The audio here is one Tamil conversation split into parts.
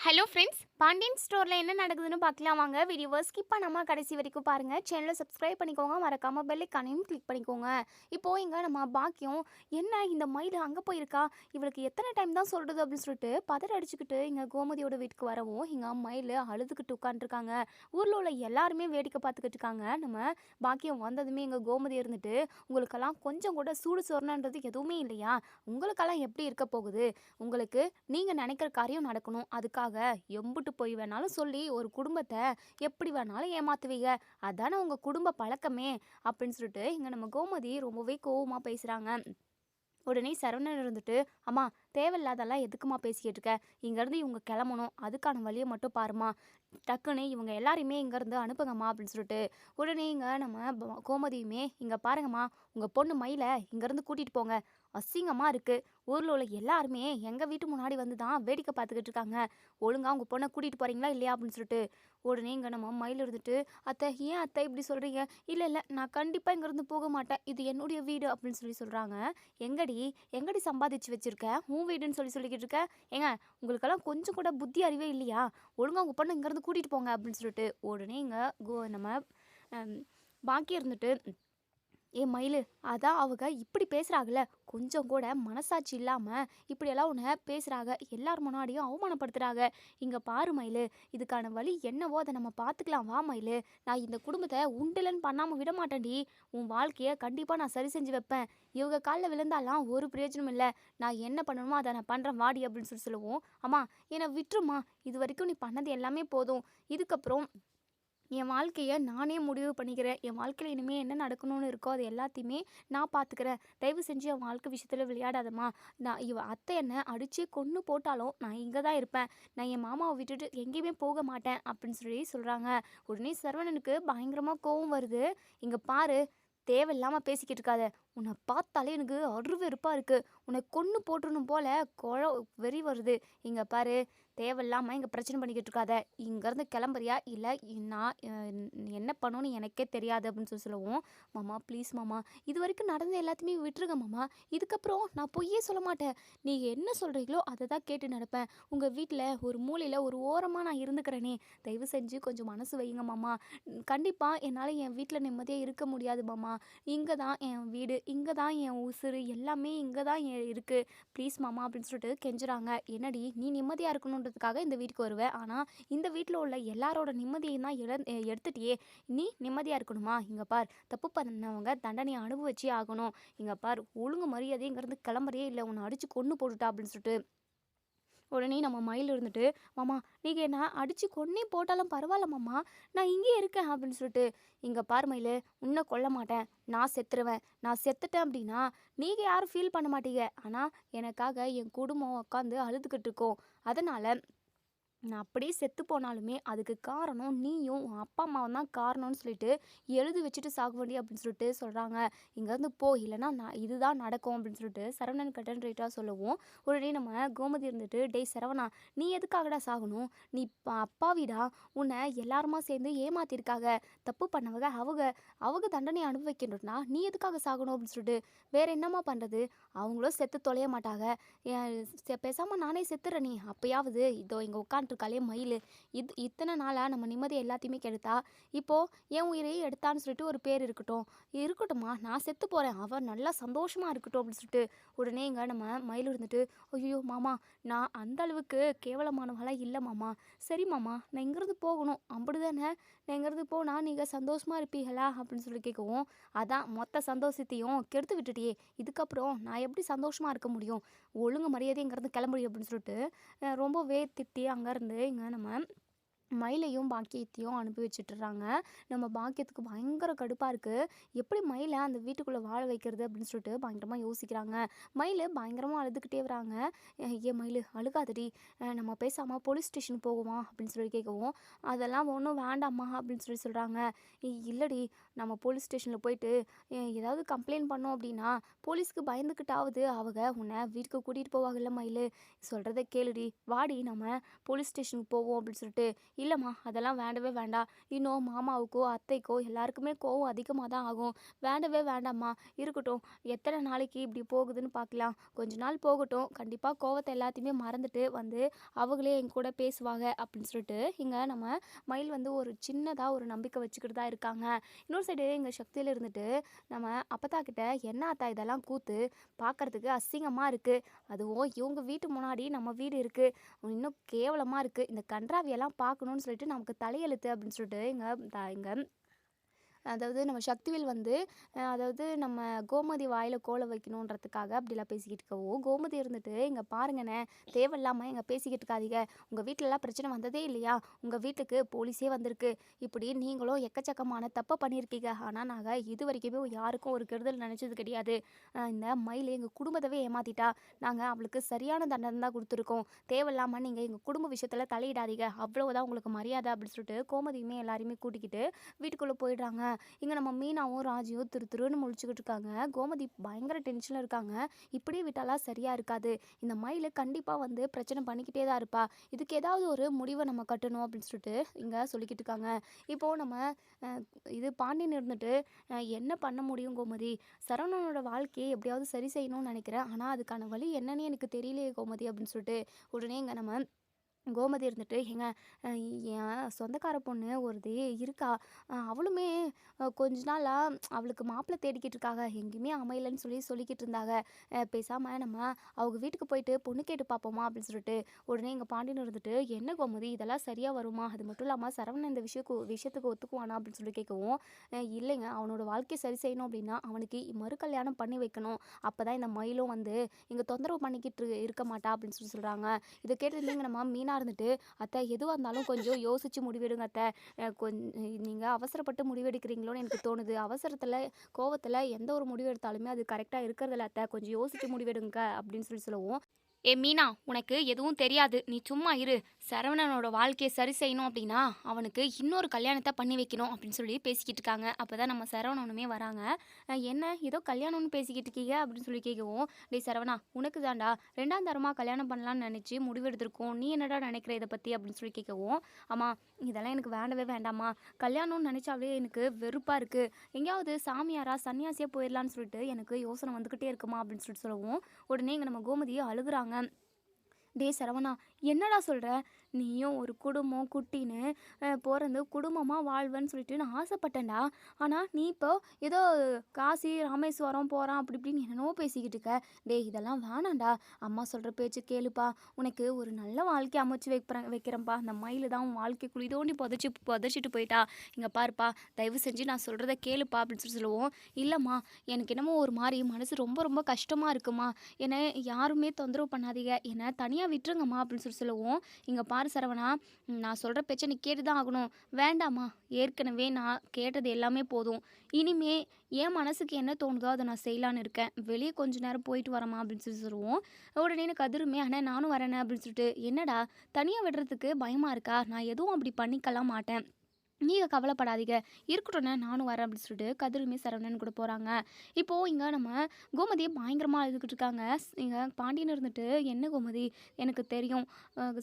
ஹலோ ஃப்ரெண்ட்ஸ், பாண்டியன் ஸ்டோரில் என்ன நடக்குதுன்னு பார்க்கலாம் வாங்க. வீடியோவை ஸ்கிப் பண்ணாமல் கடைசி வரைக்கும் பாருங்கள். சேனலை சப்ஸ்கிரைப் பண்ணிக்கோங்க, மறக்காமல் பெல் ஐக்கானையும் கிளிக் பண்ணிக்கோங்க. இப்போது இங்கே நம்ம பாக்கியம் என்ன இந்த மயில் அங்கே போயிருக்கா, இவளுக்கு எத்தனை டைம் தான் சொல்கிறது அப்படின்னு சொல்லிட்டு பதற அடிச்சுக்கிட்டு இங்கே கோமதியோட வீட்டுக்கு வரவும் இங்கே மயில் அழுதுகிட்டு உட்காந்துருக்காங்க. ஊரில் உள்ள எல்லாருமே வேடிக்கை பார்த்துக்கிட்டு இருக்காங்க. நம்ம பாக்கியம் வந்ததுமே இங்கே கோமதி இருந்துட்டு, உங்களுக்கெல்லாம் கொஞ்சம் கூட சூடு சொரணன்றது எதுவுமே இல்லையா, உங்களுக்கெல்லாம் எப்படி இருக்க போகுது, உங்களுக்கு நீங்கள் நினைக்கிற காரியம் நடக்கணும், அதுக்காக எம்புட்டு போய் வேணாலும் சொல்லி ஒரு குடும்பத்தை எப்படி வேணாலும் ஏமாத்துவீங்க, அதானே உங்கள் குடும்ப பழக்கமே அப்படின்னு சொல்லிட்டு இங்கே நம்ம கோமதி ரொம்பவே கோவமாக பேசுகிறாங்க. உடனே சரவணன் இருந்துட்டு, அம்மா தேவையில்லாதெல்லாம் எதுக்குமா பேசிக்கிட்டு இருக்க, இங்கேருந்து இவங்க கிளம்பணும், அதுக்கான வழியை மட்டும் பாருமா, டக்குன்னு இவங்க எல்லாரையுமே இங்கேருந்து அனுப்புங்கம்மா அப்படின்னு சொல்லிட்டு உடனே இங்கே நம்ம கோமதியுமே, இங்கே பாருங்கம்மா, உங்கள் பொண்ணு மயிலை இங்கேருந்து கூட்டிகிட்டு போங்க, அசிங்கமாக இருக்குது, ஊரில் உள்ள எல்லாருமே எங்கள் வீட்டு முன்னாடி வந்து தான் வேடிக்கை பார்த்துக்கிட்டு இருக்காங்க, ஒழுங்காக உங்கள் பொண்ணை கூட்டிகிட்டு போகிறீங்களா இல்லையா அப்படின்னு சொல்லிட்டு உடனே இங்கே நம்ம மயில் இருந்துட்டு, அத்தை ஏன் அத்தை இப்படி சொல்கிறீங்க, இல்லை இல்லை நான் கண்டிப்பாக இங்கேருந்து போக மாட்டேன், இது என்னுடைய வீடு அப்படின்னு சொல்கிறாங்க. எங்கடி எங்கடி சம்பாதிச்சு வச்சுருக்க, உன் வீடுன்னு சொல்லிக்கிட்டு இருக்க, ஏங்க உங்களுக்கெல்லாம் கொஞ்சம் கூட புத்தி அறிவே இல்லையா, ஒழுங்காக உங்கள் பொண்ணை இங்கேருந்து கூட்டிகிட்டு போங்க அப்படின்னு சொல்லிட்டு உடனே இங்கே நம்ம பாக்கி இருந்துட்டு, ஏ மயிலு, அதான் அவங்க இப்படி பேசுகிறாங்கல்ல, கொஞ்சம் கூட மனசாட்சி இல்லாமல் இப்படியெல்லாம் உன்னை பேசுகிறாங்க, எல்லார் முன்னாடியும் அவமானப்படுத்துகிறாங்க, இங்கே பாரு மயிலு, இதுக்கான வழி என்னவோ அதை நம்ம பார்த்துக்கலாம் வா மயிலு, நான் இந்த குடும்பத்தை உண்டுலன்னு பண்ணாமல் விட மாட்டேன்டி, உன் வாழ்க்கையை கண்டிப்பாக நான் சரி செஞ்சு வைப்பேன், இவங்க காலில் விழுந்தாலாம் ஒரு பிரயோஜனம் இல்லை, நான் என்ன பண்ணணுமோ அதை நான் பண்ணுறேன் வாடி அப்படின்னு சொல்லுவோம். அம்மா என்னை விட்டுருமா, இது வரைக்கும் நீ பண்ணது எல்லாமே போதும், இதுக்கப்புறம் என் வாழ்க்கையை நானே முடிவு பண்ணிக்கிறேன், என் வாழ்க்கையில் இனிமேல் என்ன நடக்கணும்னு இருக்கோ அது எல்லாத்தையுமே நான் பார்த்துக்கிறேன், தயவு செஞ்சு என் வாழ்க்கை விஷயத்தில் விளையாடாதம்மா, நான் அத்தை என்னை அடித்து கொன்று போட்டாலும் நான் இங்கே தான் இருப்பேன், நான் என் மாமாவை விட்டுட்டு எங்கேயுமே போக மாட்டேன் அப்படின்னு சொல்கிறாங்க. உடனே சரவணனுக்கு பயங்கரமாக கோவம் வருது. இங்கே பாரு, தேவையில்லாமல் பேசிக்கிட்டு இருக்காத, உன்னை பார்த்தாலே எனக்கு அருவெறுப்பாக இருக்குது, உன்னை கொன்று போட்டுருணும் போல் வெறி வருது, இங்கே பாரு தேவையில்லாமல் இங்கே பிரச்சனை பண்ணிக்கிட்டு இருக்காத, இங்கேருந்து கிளம்புறியா இல்லை நான் என்ன பண்ணணும்னு எனக்கே தெரியாது அப்படின்னு சொல்லுவோம். மாமா ப்ளீஸ் மாமா, இது வரைக்கும் நடந்த எல்லாத்தையுமே விட்டுருங்க மாமா, இதுக்கப்புறம் நான் பொய்யே சொல்ல மாட்டேன், நீங்கள் என்ன சொல்கிறீங்களோ அதை தான் கேட்டு நடப்பேன், உங்கள் வீட்டில் ஒரு மூலையில் ஒரு ஓரமாக நான் இருந்துக்கிறேனே, தயவு செஞ்சு கொஞ்சம் மனசு வைங்க மாமா, கண்டிப்பாக என்னால் என் வீட்டில் நிம்மதியாக இருக்க முடியாது மாமா, இங்கே தான் என் வீடு, இங்கே தான் என் உசுறு, எல்லாமே இங்கே தான் இருக்குது, ப்ளீஸ் மாமா அப்படின்னு சொல்லிட்டு கெஞ்சுறாங்க. என்னடி நீ நிம்மதியாக இருக்கணுன்றதுக்காக இந்த வீட்டுக்கு வருவேன், ஆனால் இந்த வீட்டில் உள்ள எல்லாரோட நிம்மதியை தான் எடுத்துட்டியே, நீ நிம்மதியாக இருக்கணுமா, இங்கே பார் தப்பு பண்ணவங்க தண்டனையை அனுபவிச்சே ஆகணும், இங்கே பார் ஒழுங்கு மரியாதை இங்கேருந்து கிளம்புறியே இல்லை உன்னை அடித்து கொன்று போட்டுட்டா அப்படின்னு சொல்லிட்டு உடனே நம்ம மயில் இருந்துட்டு, மாமா நீங்கள் என்ன அடித்து கொன்னே போட்டாலும் பரவாயில்ல மாமா, நான் இங்கே இருக்கேன் அப்படின்னு சொல்லிட்டு, இங்கே பார் மயில், உன்னை கொல்ல மாட்டேன், நான் செத்துருவேன், நான் செத்துட்டேன் அப்படின்னா நீங்கள் யாரும் ஃபீல் பண்ண மாட்டீங்க, ஆனால் எனக்காக என் குடும்பம் உட்காந்து அழுதுகிட்டு இருக்கோம், அதனால் நான் அப்படியே செத்து போனாலுமே அதுக்கு காரணம் நீயும் உன் அப்பா அம்மாவும் தான் காரணம்னு சொல்லிட்டு எழுதி வச்சுட்டு சாக வேண்டி அப்படின்னு சொல்லிட்டு சொல்கிறாங்க. இங்கேருந்து போ, இல்லைனா நான் இதுதான் நடக்கும் அப்படின்னு சொல்லிட்டு சரவணன் கட்டன் ரைட்டாக சொல்லுவோம். உடனே நம்ம கோமதி இருந்துட்டு, டேய் சரவணா, நீ எதுக்காகடா சாகணும், நீ அப்பாவிடா, உன்னை எல்லாருமா சேர்ந்து ஏமாத்திருக்காங்க, தப்பு பண்ணவங்க அவங்க அவங்க தண்டனை அனுபவிக்கணும்னா நீ எதுக்காக சாகணும் அப்படின்னு சொல்லிட்டு, வேற என்னம்மா பண்ணுறது, அவங்களும் செத்து தொலைய மாட்டாங்க, பேசாமல் நானே செத்துறேன், நீ அப்பயாவது இதோ இங்கே உட்காந்துருக்காளே மயில், இத்தனை நாளாக நம்ம நிம்மதி எல்லாத்தையுமே கெடுத்தா, இப்போது என் உயிரையே எடுத்தான்னு சொல்லிட்டு ஒரு பேர் இருக்கட்டும்மா, நான் செத்து போகிறேன், அவன் நல்லா சந்தோஷமாக இருக்கட்டும் அப்படின்னு சொல்லிட்டு உடனே இங்கே நம்ம மயில் இருந்துட்டு, ஐயோ மாமா, நான் அந்த அளவுக்கு கேவலமானவங்களாம் இல்லை மாமா, சரி மாமா நான் இங்கேருந்து போகணும் அப்படி தானே, நான் இங்கேருந்து போனால் நீங்கள் சந்தோஷமாக இருப்பீங்களா அப்படின்னு சொல்லி கேட்கவும், அதான் மொத்த சந்தோஷத்தையும் கெடுத்து விட்டுட்டியே, இதுக்கப்புறம் நான் எப்படி சந்தோஷமாக இருக்க முடியும், ஒழுங்கு மரியாதை இங்கேருந்து கிளம்புடி அப்படின்னு சொல்லிட்டு ரொம்பவே திட்டி அங்கேருந்து இங்கே நம்ம மயிலையும் பாக்கியத்தையும் அனுப்பி வச்சுட்டுறாங்க. நம்ம பாக்கியத்துக்கு பயங்கர கடுப்பாக இருக்குது, எப்படி மயிலை அந்த வீட்டுக்குள்ளே வாழ வைக்கிறது அப்படின்னு சொல்லிட்டு பயங்கரமாக யோசிக்கிறாங்க. மயில் பயங்கரமாக அழுதுகிட்டே வராங்க. ஏன் மயில் அழுகாதடி, நம்ம பேசாமல் போலீஸ் ஸ்டேஷன் போகுமா அப்படின்னு சொல்லி கேட்கவும், அதெல்லாம் ஒன்றும் வேண்டாம்மா அப்படின்னு சொல்கிறாங்க. இல்லடி, நம்ம போலீஸ் ஸ்டேஷனில் போயிட்டு ஏதாவது கம்ப்ளைண்ட் பண்ணோம் அப்படின்னா போலீஸ்க்கு பயந்துக்கிட்டாவது அவங்க உன்னை வீட்டுக்கு கூட்டிகிட்டு போவாங்கல்ல மயில், சொல்கிறத கேளுடி, வாடி நம்ம போலீஸ் ஸ்டேஷனுக்கு போவோம் அப்படின்னு சொல்லிட்டு இல்லைம்மா அதெல்லாம் வேண்டவே வேண்டாம். இன்னும் மாமாவுக்கோ அத்தைக்கோ எல்லாருக்குமே கோவம் அதிகமாக தான் ஆகும். வேண்டவே வேண்டாம்மா, இருக்கட்டும். எத்தனை நாளைக்கு இப்படி போகுதுன்னு பார்க்கலாம். கொஞ்ச நாள் போகட்டும். கண்டிப்பாக கோவத்தை எல்லாத்தையுமே மறந்துட்டு வந்து அவங்களே என் கூட பேசுவாங்க அப்படின்னு சொல்லிட்டு இங்கே நம்ம மயில் வந்து ஒரு சின்னதாக ஒரு நம்பிக்கை வச்சுக்கிட்டு தான் இருக்காங்க. இன்னொரு சைடு எங்கள் சக்தியில் இருந்துட்டு நம்ம அப்பத்தா கிட்ட என்ன ஆத்தா இதெல்லாம் கூத்து பார்க்கறதுக்கு அசிங்கமாக இருக்குது. அதுவும் இவங்க வீட்டு முன்னாடி நம்ம வீடு இருக்குது. இன்னும் கேவலமாக இருக்குது. இந்த கன்றாவியெல்லாம் பார்க்கணுன்னு சொல்லிட்டு நமக்கு தலையெழுத்து அப்படின்னு சொல்லிட்டு இங்கே அதாவது நம்ம சக்திவேல் வந்து அதாவது நம்ம கோமதி வாயில கோல வைக்கணுன்றதுக்காக அப்படிலாம் பேசிக்கிட்டு இருக்கவும், கோமதி இருந்துட்டு இங்கே பாருங்கண்ணே, தேவையில்லாமல் இங்கே பேசிக்கிட்டு இருக்காதீங்க. உங்கள் வீட்டிலலாம் பிரச்சனை வந்ததே இல்லையா? உங்கள் வீட்டுக்கு போலீஸே வந்திருக்கு. இப்படி நீங்களும் எக்கச்சக்கமான தப்பை பண்ணியிருக்கீங்க. ஆனால் நாங்கள் இது வரைக்குமே யாருக்கும் ஒரு கெடுதல் நினச்சது கிடையாது. இந்த மயில் எங்கள் குடும்பத்தவே ஏமாத்திட்டா. நாங்கள் அவளுக்கு சரியான தண்டனை தான் கொடுத்துருக்கோம். தேவையில்லாமல் நீங்கள் எங்கள் குடும்ப விஷயத்தில் தலையிடாதீங்க. அவ்வளோதான் உங்களுக்கு மரியாதை அப்படின்னு சொல்லிட்டு கோமதியுமே எல்லாரையுமே கூட்டிக்கிட்டு வீட்டுக்குள்ளே போயிடுறாங்க. இங்கே நம்ம மீனாவும் ராஜியும் திருன்னு முழிச்சுக்கிட்டு இருக்காங்க. கோமதி பயங்கர டென்ஷனில் இருக்காங்க. இப்படியே விட்டாலாம் சரியாக இருக்காது. இந்த மயில் கண்டிப்பாக வந்து பிரச்சனை பண்ணிக்கிட்டே தான் இருப்பா. இதுக்கு ஏதாவது ஒரு முடிவை நம்ம கட்டணும் அப்படின்னு சொல்லிட்டு இங்கே சொல்லிக்கிட்டு இருக்காங்க. இப்போது நம்ம இது பாண்டியன் இருந்துட்டு என்ன பண்ண முடியும் கோமதி? சரவணனோட வாழ்க்கையை எப்படியாவது சரி செய்யணும்னு நினைக்கிறேன். ஆனால் அதுக்கான வழி என்னன்னு எனக்கு தெரியலையே கோமதி அப்படின்னு சொல்லிட்டு உடனே இங்கே நம்ம கோமதி இருந்துட்டு ஏங்க என் சொந்தக்கார பொண்ணு ஒருத்தி இருக்கா. அவளுமே கொஞ்ச நாளாக அவளுக்கு மாப்பிள்ளை தேடிக்கிட்டு இருக்காங்க. எங்கேயுமே அமையலைன்னு சொல்லிக்கிட்டு இருந்தாங்க. பேசாமல் நம்ம அவங்க வீட்டுக்கு போயிட்டு பொண்ணு கேட்டு பார்ப்போமா அப்படின்னு சொல்லிட்டு உடனே எங்கள் பாண்டியன் இருந்துட்டு என்ன கோமதி இதெல்லாம் சரியாக வருமா? அது மட்டும் இல்லாமல் சரவணன் இந்த விஷயத்துக்கு ஒத்துக்குவானா அப்படின்னு சொல்லி கேட்கவும், இல்லைங்க அவனோட வாழ்க்கையை சரி செய்யணும் அப்படின்னா அவனுக்கு மறு கல்யாணம் பண்ணி வைக்கணும். அப்போ தான் இந்த மயிலும் வந்து இங்கே தொந்தரவு பண்ணிக்கிட்டு இருக்க மாட்டா அப்படின்னு சொல்கிறாங்க. இதை கேட்டு நம்ம மீனா இருந்துட்டு அத்தை எதுவாக இருந்தாலும் கொஞ்சம் யோசிச்சு முடிவெடுங்க அத்தை. நீங்கள் அவசரப்பட்டு முடிவெடுக்கிறீங்களோன்னு எனக்கு தோணுது. அவசரத்தில் கோவத்தில் எந்த ஒரு முடிவு எடுத்தாலுமே அது கரெக்டாக இருக்கிறதில்ல அத்தை. கொஞ்சம் யோசிச்சு முடிவெடுங்க அப்படின்னு சொல்லவும், ஏ மீனா உனக்கு எதுவும் தெரியாது, நீ சும்மா இரு. சரவணனோட வாழ்க்கையை சரி செய்யணும் அப்படின்னா அவனுக்கு இன்னொரு கல்யாணத்தை பண்ணி வைக்கணும் அப்படின்னு சொல்லி பேசிக்கிட்டு இருக்காங்க. அப்போ தான் நம்ம சரவணனுமே வராங்க. என்ன ஏதோ கல்யாணம்னு பேசிக்கிட்டு இருக்கீங்க அப்படின்னு சொல்லி கேட்கவும், டேய் சரவணா உனக்கு தாண்டா ரெண்டாம் தரமாக கல்யாணம் பண்ணலான்னு நினச்சி முடிவெடுத்திருக்கோம். நீ என்னடா நினைக்கிற இதை பற்றி அப்படின்னு சொல்லி கேட்கவும், ஆமாம் இதெல்லாம் எனக்கு வேண்டவே வேண்டாமா. கல்யாணம்னு நினச்சாவே எனக்கு வெறுப்பாக இருக்குது. எங்கேயாவது சாமியாரா சன்னியாசியாக போயிடலான்னு சொல்லிட்டு எனக்கு யோசனை வந்துக்கிட்டே இருக்குமா அப்படின்னு சொல்லிட்டு சொல்லவும், உடனே இங்கே நம்ம கோமதியை அழுகுறாங்க. டே சரவணா என்னடா சொல்கிற? நீயும் ஒரு குடும்பம் குட்டின்னு பிறந்து குடும்பமாக வாழ்வேன்னு சொல்லிட்டு நான் ஆசைப்பட்டேன்டா. ஆனால் நீ இப்போ ஏதோ காசி ராமேஸ்வரம் போகிறான் அப்படி இப்படின்னு என்னென்னவோ பேசிக்கிட்டு இருக்க. டே இதெல்லாம் வேணாண்டா. அம்மா சொல்கிற பேச்சு கேளுப்பா. உனக்கு ஒரு நல்ல வாழ்க்கை அமைச்சு வைக்கிறேன்ப்பா. அந்த மயில் தான் உன் வாழ்க்கை குழி தோண்டி புதைச்சிட்டு போயிட்டா. இங்கே பாருப்பா தயவு செஞ்சு நான் சொல்கிறத கேளுப்பா அப்படின்னு சொல்லுவோம். இல்லைம்மா எனக்கு என்னமோ ஒரு மாதிரி மனசு ரொம்ப ரொம்ப கஷ்டமாக இருக்குமா. என்னை யாருமே தொந்தரவு பண்ணாதீங்க. என்னை தனியாக விட்டுருங்கம்மா அப்படின்னு சொல்லுவோம். இங்கே பாரு சரவணா, நான் சொல்கிற பேச்சை நீ கேட்டு தான் ஆகணும். வேண்டாம்மா ஏற்கனவே நான் கேட்டது எல்லாமே போதும். இனிமே என் மனசுக்கு என்ன தோணுதோ அதை நான் செய்யலான்னு இருக்கேன். வெளியே கொஞ்ச நேரம் போயிட்டு வரமா அப்படின்னு சொல்லுவோம். உடனே எனக்கு கதிருமே அண்ணே நானும் வரேனே அப்படின்னு சொல்லிட்டு, என்னடா தனியாக விடுறதுக்கு பயமாக இருக்கா? நான் எதுவும் அப்படி பண்ணிக்கலாம் மாட்டேன். நீங்கள் கவலைப்படாதீங்க, இருக்கட்டும்ண்ணே நானும் வரேன் அப்படின்னு சொல்லிட்டு கதிருமே சரவணன் கூட போகிறாங்க. இப்போது இங்கே நம்ம கோமதியை பயங்கரமாக அழுதுகிட்டு இருக்காங்க. இங்கே பாண்டியன் இருந்துட்டு என்ன கோமதி எனக்கு தெரியும்,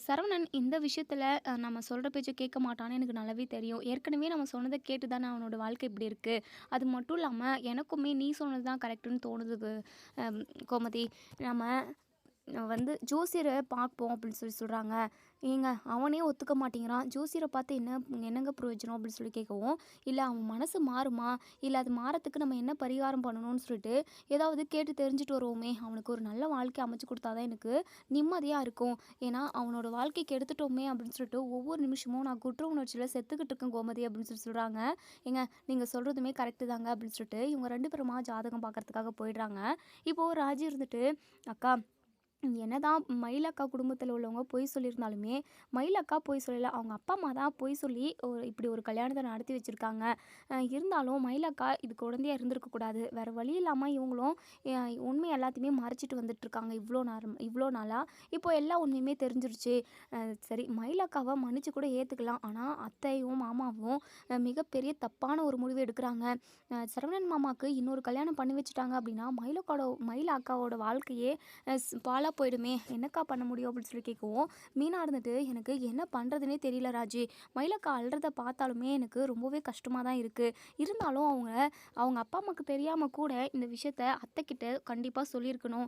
சரவணன் இந்த விஷயத்தில் நம்ம சொல்கிற பேச்சை கேட்க மாட்டான்னு எனக்கு நல்லாவே தெரியும். ஏற்கனவே நம்ம சொன்னதை கேட்டு தானே அவனோட வாழ்க்கை இப்படி இருக்குது. அது மட்டும் இல்லாமல் எனக்குமே நீ சொன்னது தான் கரெக்டுன்னு தோணுது கோமதி. நம்ம வந்து ஜோசியரை பார்ப்போம் அப்படின்னு சொல்கிறாங்க. ஏங்க அவனே ஒத்துக்க மாட்டேங்கிறான். ஜோசியரை பார்த்து என்னங்க பிரயோஜனம் அப்படின்னு சொல்லி கேட்கவும், இல்லை அவன் மனசு மாறுமா, இல்லை அது மாறத்துக்கு நம்ம என்ன பரிகாரம் பண்ணணும்னு சொல்லிட்டு ஏதாவது கேட்டு தெரிஞ்சுட்டு வருவோமே. அவனுக்கு ஒரு நல்ல வாழ்க்கை அமைச்சு கொடுத்தாதான் எனக்கு நிம்மதியாக இருக்கும். ஏன்னா அவனோட வாழ்க்கைக்கு எடுத்துட்டோமே அப்படின்னு சொல்லிட்டு ஒவ்வொரு நிமிஷமும் நான் குற்ற உணர்ச்சியில் செத்துக்கிட்டு இருக்கேன் கோமதி அப்படின்னு சொல்கிறாங்க. ஏங்க நீங்கள் சொல்கிறதுமே கரெக்டு தாங்க அப்படின்னு சொல்லிட்டு இவங்க 2 பேருமா ஜாதகம் பார்க்கறதுக்காக போயிடுறாங்க. இப்போது ராஜி இருந்துட்டு, அக்கா என்னதான் மயிலக்கா குடும்பத்தில் உள்ளவங்க பொய் சொல்லியிருந்தாலுமே மயிலக்கா பொய் சொல்லலை. அவங்க அப்பா அம்மா தான் பொய் சொல்லி இப்படி ஒரு கல்யாணத்தை நடத்தி வச்சுருக்காங்க. இருந்தாலும் மயிலக்கா இது குழந்தையாக இருந்திருக்கக்கூடாது. வேறு வழி இல்லாமல் இவங்களும் உண்மை எல்லாத்தையுமே மறைச்சிட்டு வந்துட்டுருக்காங்க இவ்வளோ நாளாக. இப்போ எல்லா உண்மையுமே தெரிஞ்சிருச்சு. சரி மயிலக்காவை மன்னிச்சு கூட ஏற்றுக்கலாம். ஆனால் அத்தையும் மாமாவும் மிகப்பெரிய தப்பான ஒரு முடிவு எடுக்கிறாங்க. சரவணன் மாமாவுக்கு இன்னொரு கல்யாணம் பண்ணி வச்சுட்டாங்க அப்படின்னா மயிலக்காவோட வாழ்க்கையே பாலா போயிடுமே, என்னக்கா பண்ண முடியும் அப்படின்னு சொல்லி கேட்கவும், மீனா இருந்துட்டு எனக்கு என்ன பண்ணுறதுனே தெரியல ராஜி. மயிலக்கா அழுறத பார்த்தாலுமே எனக்கு ரொம்பவே கஷ்டமாக தான் இருக்குது. இருந்தாலும் அவங்க அவங்க அப்பா அம்மாவுக்கு தெரியாமல் கூட இந்த விஷயத்த அத்தைக்கிட்ட கண்டிப்பாக சொல்லியிருக்கணும்.